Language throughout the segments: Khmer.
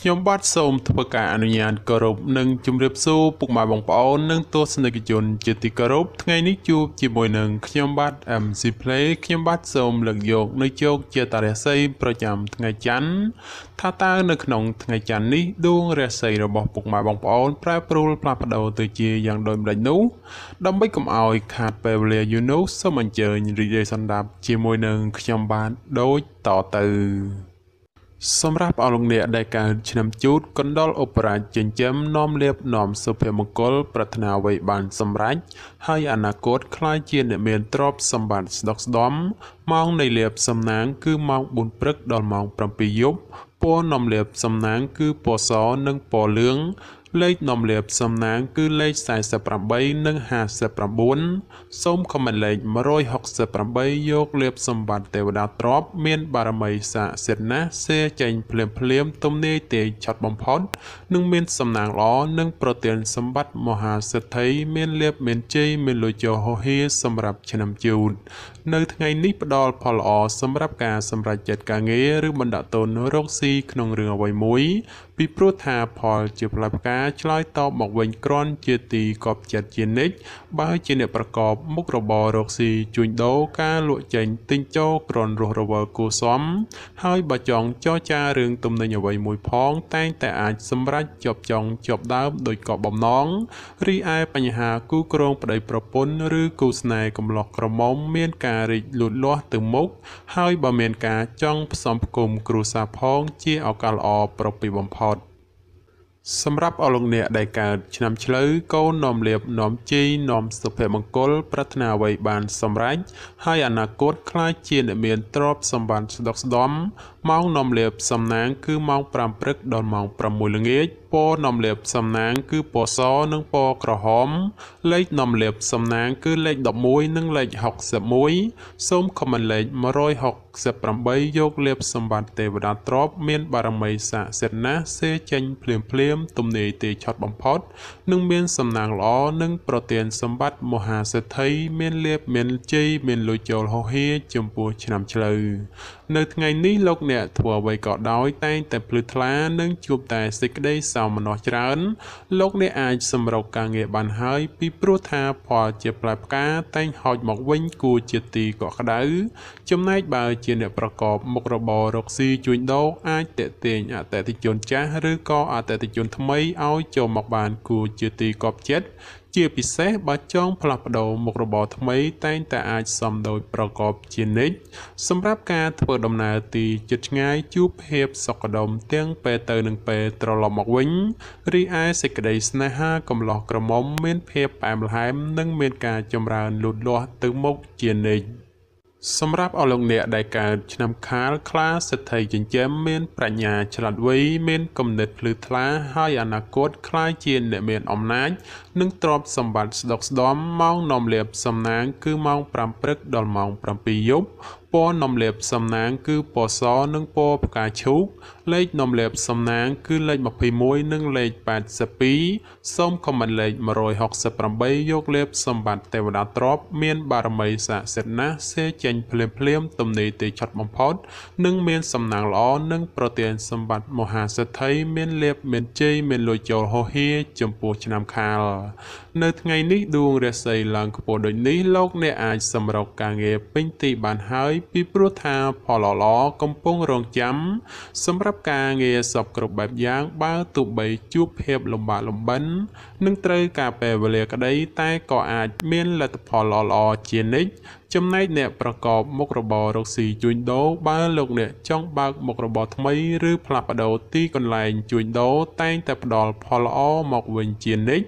ខ្ញុំបាទសូមធ្វើការអនុញ្ញាតគោរពនិងជម្រាបសួរពុកម៉ែបងប្អូននិងទស្សនិកជនជាទីគោរពថ្ងៃនេះជួបជាមួយនឹងខ្ញុំបាទ MC Play ខ្ញុំបាទសូមលើកយកនៅជោគជាតារាសីប្រចាំថ្ងៃច័ន្ទថាតើនៅក្នុងថ្ងៃច័ន្ទនេះដួងរាសីរបស់ពុកម៉ែបងប្អូនប្រែប្រួលផ្លាស់ប្ដូរទៅជាយ៉ាងដូចម្ដេចនោះដើម្បីកុំឲ្យខាតពេលវេលាយូរនោះសូមអញ្ជើញរីករាយសន្តាប់ជាមួយនឹងខ្ញុំបាទដូចតទៅសម្រាប់អស់លោកអ្នកដែលកើតឆ្នាំជូតកណ្ដុរឧបរាជចិញ្ចឹមនាំលៀបនាំសុភមង្គលប្រាថ្នាអ្វីបានសម្រេចហើយអនាគតក្លាយជាអ្នកមានទ្រព្យសម្បត្តិស្ដុកស្ដម្ភម៉ោងនៃលៀបសំណាងគឺម៉ោង4ព្រឹកដល់ម៉ោង7យប់ពណ៌នាំលៀបសំណាងគឺពណ៌សនិងពណ៌លឿងលេខនាំលៀបសំណាងគឺលេខ48និង59សូមខមមិនលេខ168យកលៀបសម្បត្តិទេវតាទ្រព្យមានបារមីស័ក្តិសិទ្ធិណាស់សេចេញភ្លាមទំនាយទេឆាត់បំផុតនិងមានសំណាងល្អនិងប្រទានសម្បត្តិមហាសិទ្ធិមានលៀបមានជ័យមានលុយចូលហោហៀសម្រាប់ឆ្នាំជូតនៅថ្ងៃនេះផ្ដល់ផលល្អសម្រាប់ការសម្រេចចិត្តការងារឬបណ្ដាក់ទុនរកស៊ីក្នុងរឿងអ្វីមួយពីព្រោះថាផលជាផ្លែផ្កាឆ្លើយតបមកវិញគ្រាន់ជាទីកប់ចិត្តជានិច្ចបើជាអ្នកប្រកបមុខរបររកស៊ីជួញដូរការលក់ចេញទិញចូលគ្រាន់រស់រវើកគួសមហើយបើចង់ចរចារឿងទំនិញអ្វីមួយផងតែងតែអាចសម្រេចជាប់ចង់ជាប់ដើមដោយក៏បំណងរីឯបញ្ហាគូគ្រងប្តីប្រពន្ធឬគូស្នេហ៍កំឡោះក្រមុំមានការរីកលូតលាស់ទៅមុខហើយបើមានការចង់ផ្សំផ្គុំគ្រួសារផងជាឱកាសល្អប្រពៃបំផុតសម្រាប់អស់លោកអ្នកដែលកើតឆ្នាំឆ្លូវកូននាំលៀបនាំជ័យនាំសុភមង្គលប្រាថ្នាអ្វីបានសម្រេចហើយអនាគតក្លាយជាអ្នកមានទ្រព្យសម្បត្តិស្ដុកស្ដម្ភម៉ោងនាំលៀបសំណាងគឺម៉ោង5ព្រឹកដល់ម៉ោង6ល្ងាចពណ៌នាំលៀបសំណាងគឺពណ៌សនិងពណ៌ក្រហមលេខនាំលៀបសំណាងគឺលេខ11និងលេខ61សូមខមមិនលេខ168យកលៀបសម្បត្តិទេវតាទ្រព្យមានបារមីស័ក្តិសិទ្ធិណាស់សេចេញភ្លាមទំនាយទេឆាត់បំផុតនិងមានសំណាងល្អនិងប្រទានសម្បត្តិមហាសិទ្ធិមានលៀបមានជ័យមានលុយចូលហោហៀចំពោះឆ្នាំឆ្លូវនៅថ្ងៃនេះលោកអ្នកធ្វើអ្វីក៏ដោយតែងតែភ្លឺថ្លានិងជួបតែសេចក្តីសោមនស្សច្រើនលោកអ្នកអាចសម្រុកការងារបានហើយពីព្រោះថាផលជាផ្លែផ្កាតែងហោចមកវិញគួរជាទីកក់ក្ដៅចំណែកបើជាអ្នកប្រកបមុខរបររកស៊ីជួញដូរអាចតេទៀងអតិថិជនចាស់ឬក៏អតិថិជនថ្មីឲ្យចូលមកបានគួរជាទីកប់ចិត្តជាពិសេសបើចង់ផ្លាស់ប្ដូរមុខរបរថ្មីតែងតែអាចសមដោយប្រកបជានិច្ចសម្រាប់ការធ្វើដំណើរទីជិតឆ្ងាយជួបភាពសុខដុមទាំងពេលទៅនិងពេលត្រឡប់មកវិញរីឯសេចក្តីស្នេហាកំឡោះក្រមុំមានភាពផ្អែមល្ហែមនិងមានការចម្រើនលូតលាស់ទៅមុខជានិច្ចសម្រាប់អស់លោកអ្នកដែលកើតឆ្នាំខាលខ្លាសិទ្ធិចិញ្ចឹមមានប្រាជ្ញាឆ្លាតវៃមានគំនិតភ្លឺថ្លាហើយអនាគតក្លាយជាអ្នកមានអំណាចនិងទ្រព្យសម្បត្តិស្ដុកស្ដម្ភម៉ោងនាំលៀបសំណាងគឺម៉ោង5ព្រឹកដល់ម៉ោង7យប់ពណ៌នាំលៀបសំណាងគឺពណ៌សនិងពណ៌ផ្កាឈូកលេខនាំលៀបសំណាងគឺលេខ21និងលេខ82សូមខមមិនលេខ168យកលៀបសម្បត្តិទេវតាទ្រព្យមានបារមីស័ក្តិសិទ្ធិណាស់សេចេញភ្លាមទំនាយទេឆាត់បំផុតនិងមានសំណាងល្អនិងប្រទានសម្បត្តិមហាសិទ្ធិមានលៀបមានជ័យមានលុយចូលហោហៀចំពោះឆ្នាំខាលនៅថ្ងៃនេះដួងរាសីឡើងខ្ពស់ដូចនេះលោកអ្នកអាចសម្រុកការងារពេញទីបានហើយពីព្រោះថាផលល្អកំពុងរងចាំសម្រាប់ការងារសពគ្រប់បែបយ៉ាងបើទោះបីជួបភាពលំបាកលំបិននឹងត្រូវការពេលវេលាក្តីតែក៏អាចមានលទ្ធផលល្អជានិច្ចចំណែកអ្នកប្រកបមុខរបររកស៊ីជួញដូរបើលោកអ្នកចង់បើកមុខរបរថ្មីឬផ្លាស់ប្ដូរទីកន្លែងជួញដូរតែងតែផ្ដល់ផលល្អមកវិញជានិច្ច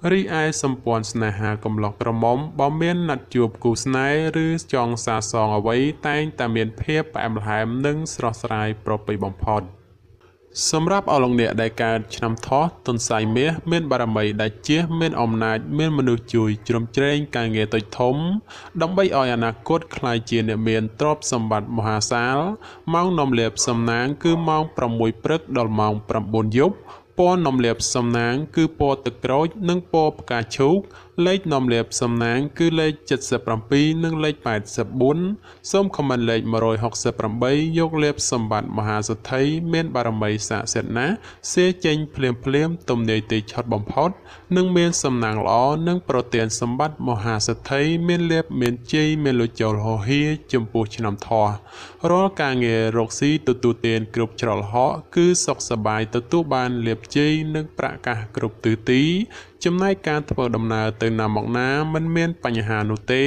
រីឯសម្ព័ន្ធស្នេហាកំឡោះក្រមុំបើមានណាត់ជួបគូស្នេហ៍ឬចង់សាសងអ្វីតែងតែមានភាពផ្អែមល្ហែមនិងស្រស់ស្រាយប្រពៃបំផុតសម្រាប់អស់លោកអ្នកដែលកើតឆ្នាំថោះទុនសាយមាសមានបារមីដាច់ជះមានអំណាចមានមនុស្សជួយជ្រោមជ្រែងការងារតូចធំដើម្បីឲ្យអនាគតក្លាយជាអ្នកមានទ្រព្យសម្បត្តិមហាសាលម៉ោងនាំលៀបសំណាងគឺម៉ោង6ព្រឹកដល់ម៉ោង9យប់ពណ៌នាំលៀបសំណាងគឺពណ៌ទឹកក្រូចនិងពណ៌ផ្កាឈូក លេខនាំលាភសំណាងគឺលេខ77និងលេខ84សូមខមមិនលេខ168យកលាភសម្បត្តិមហាសទ្ធិមានបារមីស័ក្តិសិទ្ធិណាស់សេចេញភ្លាមទំនាយទីឆុតបំផុតនិងមានសំណាងល្អនិងប្រទានសម្បត្តិមហាសទ្ធិមានលាភមានជ័យមានលុយចូលហោហៀចំពោះឆ្នាំធោះរាល់ការងាររកស៊ីទទួលទានគ្រប់ច្រឡហកគឺសុខសប្បាយទទួលបានលាភជ័យនិងប្រាក់កាសគ្រប់ទិសទីចំណែកការធ្វើដំណើរទៅណាមកណាមិនមានបញ្ហានោះទេ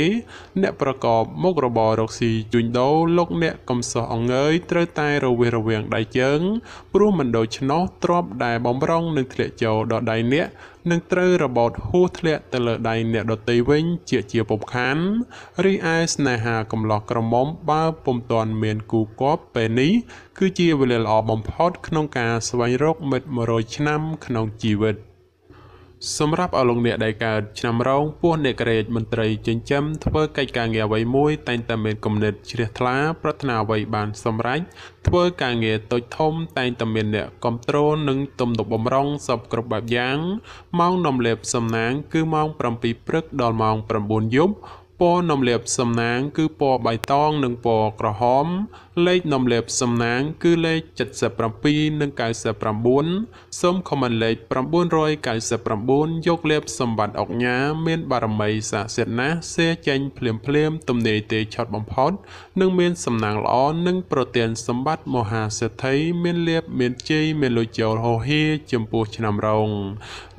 អ្នកប្រកបមុខរបររកស៊ីជួញដូរលោកអ្នកកំសោះអង្អើយត្រូវតែរវារវាងដៃជើងព្រោះមិនដូច្នោះទ្រព្យដែលបំរុងនឹងធ្លាក់ចូលដល់ដៃអ្នកនឹងត្រូវរបូតហួសធ្លាក់ទៅលើដៃអ្នកដទៃវិញជាពុំខានរីឯស្នេហាកំឡោះក្រមុំបើពុំទាន់មានគូគប់ពេលនេះគឺជាវេលាល្អបំផុតក្នុងការស្វែងរកមិត្ត100ឆ្នាំក្នុងជីវិតសម្រាប់អស់លោកអ្នកដែលកើតឆ្នាំរោងពោះអ្នកក្រេតមន្ត្រីចិញ្ចឹមធ្វើកិច្ចការងារអ្វីមួយតែងតែមានគំនិតជ្រះថ្លាប្រាថ្នាអ្វីបានសម្រេចធ្វើការងារតូចធំតែងតែមានអ្នកគ្រប់គ្រងនិងទំនុកបំរុងសពគ្រប់បែបយ៉ាងម៉ោងនាំលាភសំណាងគឺម៉ោង7ព្រឹកដល់ម៉ោង9យប់ពណ៌នាំលាភសំណាងគឺពណ៌បៃតងនិងពណ៌ក្រហមលេខនាំលាភសំណាងគឺលេខ77និង99សូមខមមិនលេខ999យកលាភសម្បត្តិអុកញ៉ាមានបារមីស័ក្តិសិទ្ធិណាស់សេចេញភ្លាមទំនាយទេឆុតបំផុតនិងមានសំណាងល្អនិងប្រទានសម្បត្តិមហាសេដ្ឋីមានលាភមានជ័យមានលុយចូលហោហៀចំពោះឆ្នាំរោង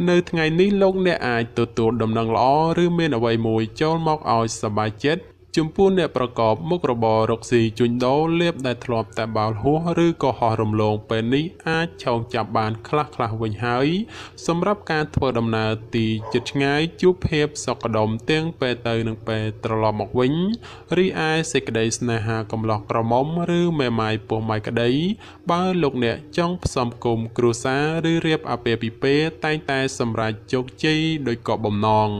នៅថ្ងៃនេះលោកអ្នកអាចទទួលដំណឹងល្អឬមានអ្វីមួយចូលមកឲ្យសប្បាយចិត្តចំពោះអ្នកប្រកបមុខរបររកស៊ីជួញដូរលាភដែលធ្លាប់តែបាល់ហួសឬក៏ហោះរំលងពេលនេះអាចឆោងចាប់បានខ្លះវិញហើយសម្រាប់ការធ្វើដំណើរទីជិតឆ្ងាយជួបភាពសុខដុមទាំងពេលទៅនិងពេលត្រឡប់មកវិញរីឯសេចក្តីស្នេហាកំឡោះក្រមុំឬមេម៉ាយពោះម៉ាយក្តីបើលោកអ្នកចង់ផ្សំគុំគ្រួសារឬរៀបអាពាហ៍ពិពាហ៍តែងតែសម្រេចជោគជ័យដោយក៏បំណង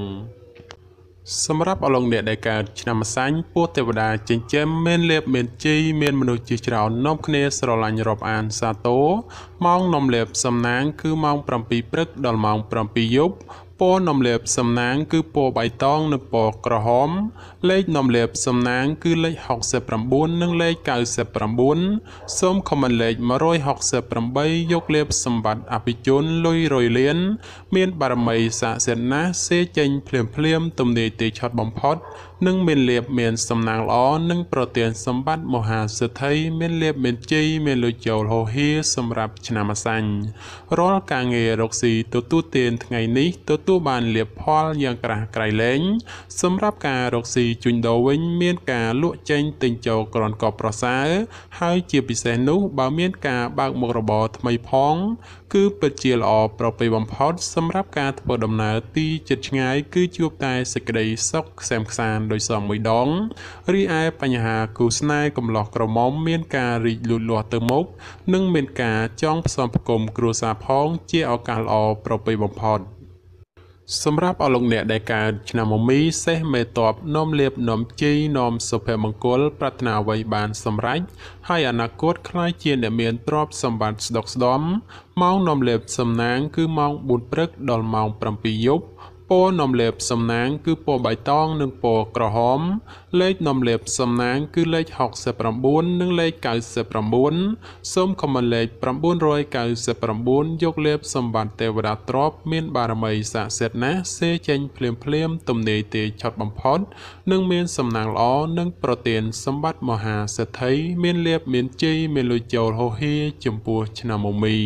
សម្រាប់អស់លោកអ្នកដែលកើតឆ្នាំម្សាញ់ពោះទេវតាចិញ្ចឹមមានលាភមានជ័យមានមនុស្សជាច្រើននាំគ្នាស្រឡាញ់រាប់អានសាទរម៉ោងនាំលាភសំណាងគឺម៉ោង7ព្រឹកដល់ម៉ោង7យប់ពណ៌នាំលាភសំណាងគឺពណ៌បៃតងនិងពណ៌ក្រហមលេខនាំលាភសំណាងគឺលេខ69និងលេខ99សូមខមមិនលេខ168យកលាភសម្បត្តិអភិជនលុយរយលានមានបារមីស័ក្តិសិទ្ធិណាស់សេចេញភ្លាមទំនាយទីឆុតបំផុតនិងមានលាភមានសំណាងល្អនិងប្រទានសម្បត្តិមហាសេដ្ឋីមានលាភមានជ័យមានលុយចូលហោហៀសម្រាប់ឆ្នាំម្សាញ់រាល់ការងាររកស៊ីទទួលទានថ្ងៃនេះទទួលបានលាភផលយ៉ាងក្រាស់ក្រៃលែងសម្រាប់ការរកស៊ីជួញដូរវិញមានការលក់ចេញទិញចូលក្រនកបប្រសើរហើយជាពិសេសនោះបើមានការបើកមុខរបរថ្មីផងគឺពិតជាល្អប្រពៃបំផុតសម្រាប់ការធ្វើដំណើរទីជិតឆ្ងាយគឺជួបតែសេចក្តីសុខខ្សែមខ្សាន្តដោយសងមួយដងរីឯបញ្ហាគូស្នេហ៍កំឡោះក្រមុំមានការរីកលូតលាស់ទៅមុខនិងមានការចង់ផ្សំផ្គុំគ្រួសារផងជាឱកាសល្អប្រពៃបំផុតសម្រាប់អស់លោកអ្នកដែលកើតឆ្នាំមមីសេះមេតបនាំលាភនាំជ័យនាំសុភមង្គលប្រាថ្នាអ្វីបានសម្រេចហើយអនាគតក្លាយជាអ្នកមានទ្រព្យសម្បត្តិស្ដុកស្ដម្ភម៉ោងនាំលាភសំណាងគឺម៉ោង4ព្រឹកដល់ម៉ោង7យប់ពណ៌នាំលាភសំណាងគឺពណ៌បៃតងនិងពណ៌ក្រហមលេខនាំលាភសំណាងគឺលេខ69និងលេខ99សូមខមមិនលេខ999យកលាភសម្បត្តិទេវតាទ្រព្យមានបារមីស័ក្តិសិទ្ធិណាស់សេចេញភ្លាមទំនាយទេឆុតបំផុតនិងមានសំណាងល្អនិងប្រទានសម្បត្តិមហាសេដ្ឋីមានលាភមានជ័យមានលុយចូលហោហៀចំពោះឆ្នាំមមី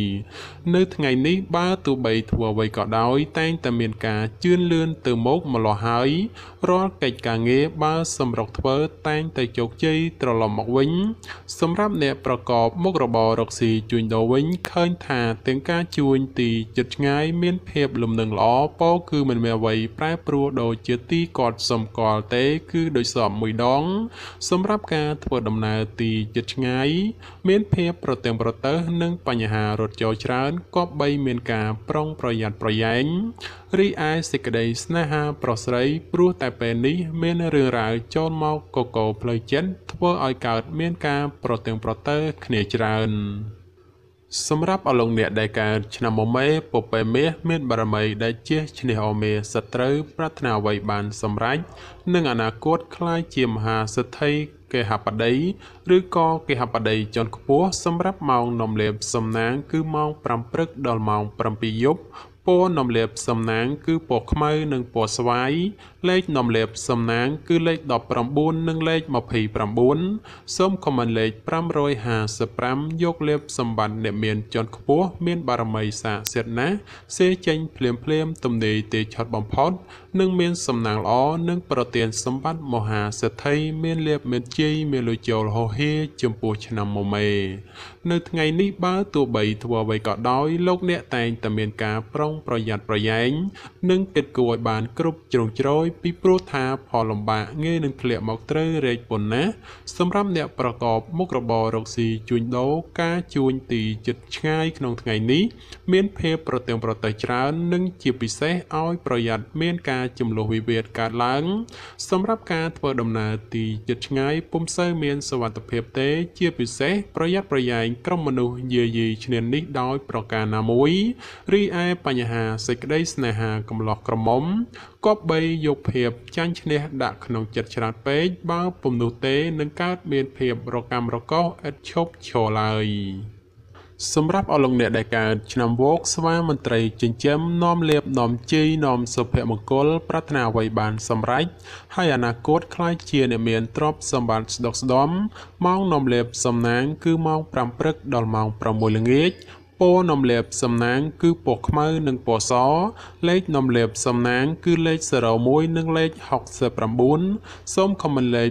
នៅថ្ងៃនេះបើទោះបីធ្វើអ្វីក៏ដោយតែងតែមានការជឿនលឿនទៅមុខម្លោះហើយរាល់កិច្ចការងារបើសម្រុកធ្វើតែងតែជោគជ័យត្រឡប់មកវិញសម្រាប់អ្នកប្រកបមុខរបររកស៊ីជួញដូរវិញឃើញថាទាំងការជួញទីជិតឆ្ងាយមានភាពលំនឹងល្អពោលគឺមិនមានអ្វីប្រែប្រួលដូចជាទីគាត់សម្គាល់ទេគឺដោយសមមួយដងសម្រាប់ការធ្វើដំណើរទីជិតឆ្ងាយមានភាពប្រទាំងប្រទើសនិងបញ្ហារត់ចូលច្រើនក៏បីមានការប្រុងប្រយ័ត្នប្រយែងរីឯសេចក្តីស្នេហាប្រុសស្រីព្រោះតែពេលនេះមានរឿងរ៉ាវចូលមកកកផ្លូវចិត្តធ្វើឲ្យកើតមានការប្រទាំងប្រទើគ្នាច្រើន សម្រាប់អលងអ្នកដែលកើតឆ្នាំមមេពពែមាសមានបារមីដែលជាឈ្នះអមេសត្រូវប្រាថ្នាអ្វីបានសម្រេចនឹងអនាគតក្លាយជាមហាសិទ្ធិគេហបតីឬក៏គេហបតីជាន់ខ្ពស់សម្រាប់ម៉ោងនំលាបសំណាងគឺម៉ោង5ព្រឹកដល់ម៉ោង7យប់ពណ៌នំលាបសំណាងគឺពណ៌ខ្មៅនិងពណ៌ស្វាយលេខនំលាបសំណាងគឺលេខ19និងលេខ29សូមខមមិនលេខ555យកលេបសម្បត្តិអ្នកមានជាន់ខ្ពស់មានបារមីសាសិទ្ធណាស់សេចេញភ្លាមទំនេរទេឆត់បំផុតនិងមានសំណាងល្អនិងប្រទានសម្បត្តិមហាសេដ្ឋីមានលេបមានជ័យមានលុយចូលហោហៀចំពោះឆ្នាំមមេនៅថ្ងៃនេះបើទោះបីធ្វើអ្វីក៏ដោយលោកអ្នកតែងតែមានការប្រុងប្រយ័ត្នប្រយែងនិងគិតគូរឲ្យបានគ្រប់ជ្រុងជ្រោយពីព្រោះថាផលលំបាកងាយនឹងធ្លាក់មកត្រូវរែកប៉ុណ្ណាសម្រាប់អ្នកប្រកបមុខរបររកស៊ីជួញដូរការជួញទីជិតឆ្ងាយក្នុងថ្ងៃនេះមានភាពប្រទែងប្រទែងច្រើននិងជាពិសេសឲ្យប្រយ័ត្នមានការចំនួនវិវាទកើតឡើងសម្រាប់ការធ្វើដំណើរទីជិតឆ្ងាយពុំសូវមានសុវត្ថិភាពទេជាពិសេសប្រយ័ត្នប្រយែងក្រុមមនុស្សយាយីឈ្នានីសដោយប្រការណាមួយរីឯបញ្ហាសេចក្តីស្នេហាកំឡោះក្រមុំគប្បីយកភាពចាញ់ឈ្នះដាក់ក្នុងចិត្តច្រើនពេកបើពុំនោះទេនឹងកើតមានភាពរកាំរកោសឥតឈប់ឈរឡើយសម្រាប់អលងអ្នកដែលកើតឆ្នាំវោកស្វាមន្ត្រីចិញ្ចឹមនាំលៀបនាំជ័យនាំសុភមង្គលប្រាថ្នាអ្វីបានសម្រេចហើយអនាគតខ្លាចជាអ្នកមានទ្រព្យសម្បត្តិស្ដុកស្ដំម៉ោងនាំលៀបសំណាងគឺម៉ោង5ព្រឹកដល់ម៉ោង6ល្ងាចពណ៌នំលាបសំណាងគឺពណ៌ខ្មៅនិងពណ៌សលេខនំលាបសំណាងគឺលេខ01និងលេខ69សូមខមមិនលេខ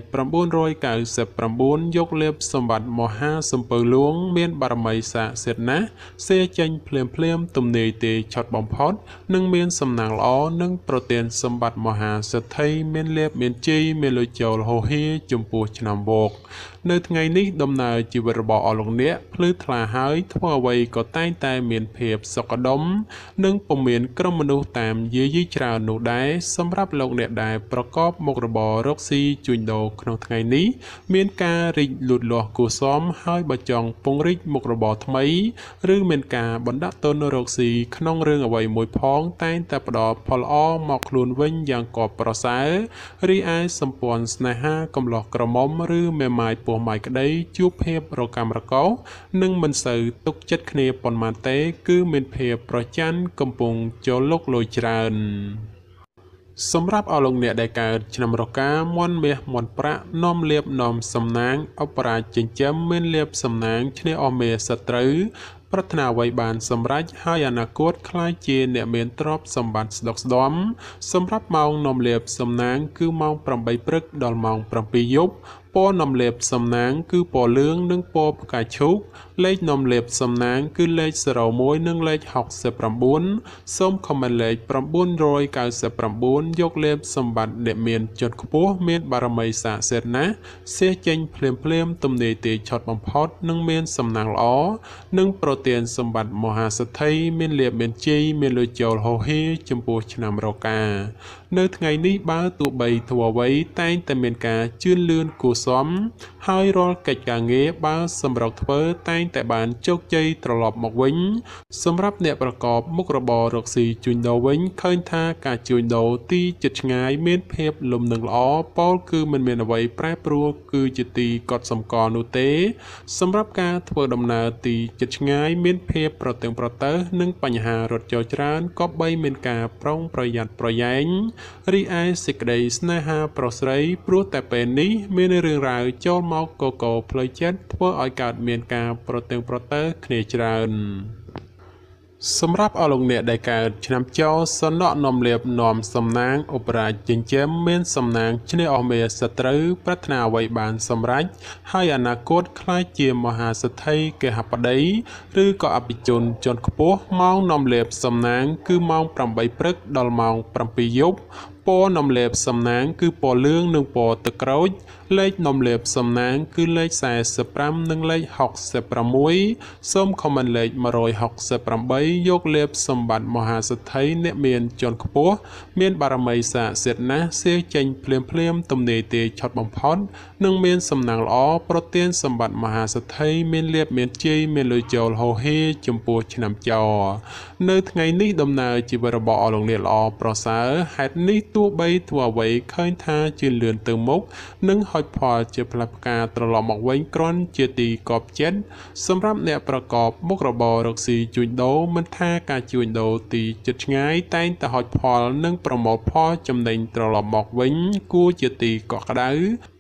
999យកលេបសម្បត្តិមហាសំពៅលួងមានបារមីសាសិទ្ធណាស់សេចេញភ្លាមទំនេរទេឆត់បំផុតនិងមានសំណាងល្អនិងប្រទានសម្បត្តិមហាសិទ្ធិមានលេបមានជ័យមានលុយចូលហោហៀចំពោះឆ្នាំវោកនៅថ្ងៃនេះដំណើរជីវិតរបស់អស់លោកអ្នកភ្លឺថ្លាហើយធ្វើអ្វីក៏តែងតែមានភាពសុខដុមនិងពុំមានក្រុមមនុស្សតាមយាយីច្រើននោះដែរសម្រាប់លោកអ្នកដែលប្រកបមុខរបររកស៊ីជួញដូរក្នុងថ្ងៃនេះមានការរីកលូតលាស់គួរសមហើយបើចង់ពង្រីកមុខរបរថ្មីឬមានការបណ្ដាក់ទុនរកស៊ីក្នុងរឿងអ្វីមួយផងតែងតែផ្ដល់ផលល្អមកខ្លួនវិញយ៉ាងកប់ប្រសើររីឯសម្ព័ន្ធស្នេហាកំឡោះក្រមុំឬមេម៉ាយពោះម៉ាយក្តីជួបភាពរកាំរកោសនិងមិនសូវទុកចិត្តគ្នាប៉ុន្មានទេគឺមានភាពប្រច័ណ្ឌកំពុងចូលលុកលុយច្រើនសម្រាប់អស់លោកអ្នកដែលកើតឆ្នាំរកាមន់មាសមន់ប្រាក់នាំលៀបនាំសំណាងអបរាជចិញ្ចឹមមានលៀបសំណាងឈ្នះអស់មេសត្រូវប្រាថ្នាអ្វីបានសម្រេចហើយអនាគតខ្លាយជាអ្នកមានទ្រព្យសម្បត្តិស្ដុកស្ដំសម្រាប់ម៉ោងនាំលៀបសំណាងគឺម៉ោង8ព្រឹកដល់ម៉ោង7យប់ពណ៌នំលេបសំណាងគឺពណ៌លឿងនិងពណ៌ផ្កាឈូកលេខនំលេបសំណាងគឺលេខ01និងលេខ69សូមខមមិនលេខ999យកលេបសម្បត្តិអ្នកមានជាន់ខ្ពស់មានបារមីសាសិទ្ធណាស់សេចេញភ្លាមទំនេរទេឆត់បំផុតនិងមានសំណាងល្អនិងប្រទានសម្បត្តិមហាសិទ្ធិមានលេបមានជ័យមានលុយចូលហោហៀចំពោះឆ្នាំរកានៅថ្ងៃនេះបើទោះបីធ្វើអ្វីតែងតែមានការជឿនលឿនគួរសមហើយរាល់កិច្ចការងារបើសម្រុកធ្វើតែងតែបានជោគជ័យត្រឡប់មកវិញសម្រាប់អ្នកប្រកបមុខរបររកស៊ីជួញដូរវិញឃើញថាការជួញដូរទីជិតឆ្ងាយមានភាពលំនឹងល្អពោលគឺមិនមានអ្វីប្រែប្រួលគឺជាទីកត់សម្គាល់នោះទេសម្រាប់ការធ្វើដំណើរទីជិតឆ្ងាយមានភាពប្រទើងប្រទើសនិងបញ្ហារត់ចោលច្រើនក៏បីមានការប្រុងប្រយ័ត្នប្រយែងរីឯសេចក្តីស្នេហាប្រុសស្រីព្រោះតែពេលនេះមានរឿងរ៉ាវចូលមកកកផ្លូវចិត្តធ្វើឲ្យកើតមានការប្រទើងប្រទើសគ្នាច្រើនសម្រាប់អស់លោកអ្នកដែលកើតឆ្នាំចោសនៈនំលៀបនាំសំណាងឧបរាជចិញ្ចឹមមានសំណាងឈ្នះអស់មេសត្រូវប្រាថ្នាអ្វីបានសម្រេចហើយអនាគតខ្លាចជាមហាសិទ្ធិគេហបតីឬក៏អភិជនជាន់ខ្ពស់ម៉ោងនំលៀបសំណាងគឺម៉ោង8ព្រឹកដល់ម៉ោង7យប់ព ពណ៌នំលេបសំណាងគឺពណ៌លឿងនិងពណ៌ទឹកក្រូចលេខនំលេបសំណាងគឺលេខ45និងលេខ66សូមខមមិនលេខ168យកលេបសម្បត្តិមហាសទ្ធិអ្នកមានជាន់ខ្ពស់មានបារមីស័ក្តិសិទ្ធិណាស់សៀងចេញភ្លាមទំនេរទេឆត់បំផុតនិងមានសំណាងល្អប្រទានសម្បត្តិមហាសទ្ធិមានលៀបមានជ័យមានលុយចូលហោហេចំពោះឆ្នាំចោនៅថ្ងៃនេះដំណើរជីវិតរបស់អស់លោកអ្នកល្អប្រសើរហេតុនេះទោះបីធ្វើអ្វីឃើញថាជឿនលឿនទៅមុខនិងហុចផលជាផ្លែផ្កាត្រឡប់មកវិញគ្រាន់ជាទីកប់ចិត្តសម្រាប់អ្នកប្រកបមុខរបររកស៊ីជួញដូរមិនថាការជួញដូរទីជិតឆ្ងាយតែងតែហុចផលនិងប្រមូលផលចំណេញត្រឡប់មកវិញគួរជាទីកក់ក្ដៅ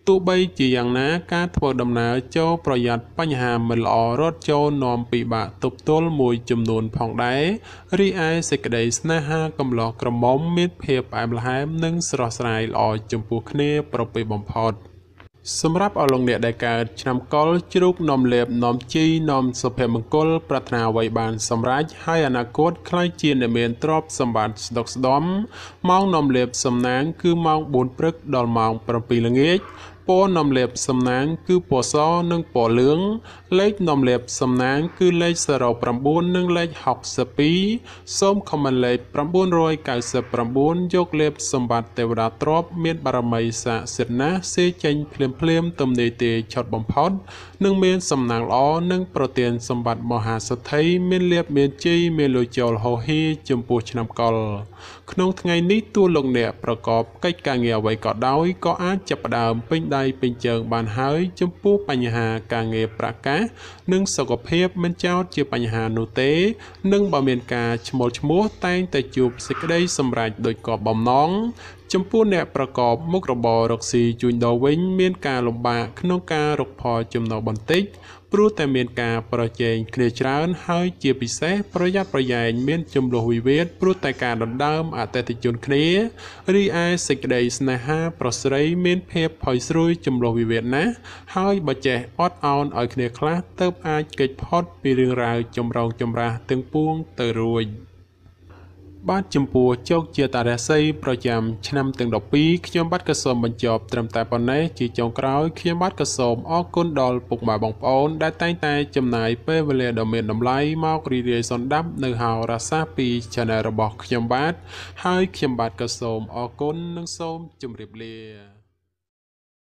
ទោះបីជាយ៉ាងណាការធ្វើដំណើរចូលប្រយ័ត្នបញ្ហាមិនល្អរត់ចូលនាំពិបាកទប់ទល់មួយចំនួនផងដែររីឯសេចក្តីស្នេហាកំឡោះក្រមុំមានភាពផ្អែមល្ហែមនិងស្រស់ស្រាយល្អចំពោះគ្នាប្រពៃបំផុតសម្រាប់អស់លោកអ្នកដែលកើតឆ្នាំកុរជ្រូកនាំលេបនាំជីនាំសុភមង្គលប្រាថ្នាអ្វីបានសម្រេចហើយអនាគតខ្លាយជាអ្នកមានទ្រព្យសម្បត្តិស្ដុកស្ដម្ភម៉ោងនាំលេបសំណាងគឺម៉ោង4ព្រឹកដល់ម៉ោង7ល្ងាចពណ៌នាំលេបសំណាងគឺពណ៌សនិងពណ៌លឿងលេខនាំលេបសំណាងគឺលេខ09និងលេខ62សូមខមមិនលេខ999យកលេបសម្បត្តិទេវតាទ្រព្យមានបារមីស័ក្តិសិទ្ធិណាស់សេចេញភ្លាមទំនេរទេឆត់បំផុតនិងមានសំណាងល្អនិងប្រទានសម្បត្តិមហាសទ្ធិមានលៀបមានជ័យមានលុយចូលហោហេចំពោះឆ្នាំកុរក្នុងថ្ងៃនេះទោះលោកអ្នកប្រកបកិច្ចការងារអ្វីក៏ដោយក៏អាចចាប់ផ្ដើមពេញដៃពេញជើងបានហើយចំពោះបញ្ហាការងារប្រកាសនិងសុខភាពមិនចោទជាបញ្ហានោះទេនិងបើមានការឈ្មោះតែងតែជួបសេចក្តីសម្រេចដោយគោលបំណងចំពោះអ្នកប្រកបមុខរបររកស៊ីជួញដូរវិញមានការលំបាកក្នុងការរកផលចំណូលបន្តិចព្រោះតែមានការប្រជែងគ្នាច្រើនហើយជាពិសេសប្រយ័ត្នប្រយែងមានចំនួនវិវាទព្រោះតែការដណ្ដើមអតិថិជនគ្នារីឯសេចក្តីស្នេហាប្រស្រីមានភាពផុយស្រួយចំនួនវិវាទណាស់ហើយបើចេះអត់ឱនឲ្យគ្នាខ្លះទើបអាចគេចផុតពីរឿងរ៉ាវចម្រងចម្រាស់ទាំងពួងទៅរួចបាទចំពោះជោគជាតារាសីប្រចាំឆ្នាំទាំង12ខ្ញុំបាទក៏សូមបញ្ចប់ត្រឹមតែប៉ុណ្ណេះជាចុងក្រោយខ្ញុំបាទក៏សូមអរគុណដល់ពុកម៉ែបងប្អូនដែលតែងតែចំណាយពេលវេលាដ៏មានតម្លៃមករីករាយសន្តាប់នៅហោរាសាស្ត្រពី Channel របស់ខ្ញុំបាទហើយខ្ញុំបាទក៏សូមអរគុណនិងសូមជម្រាបលា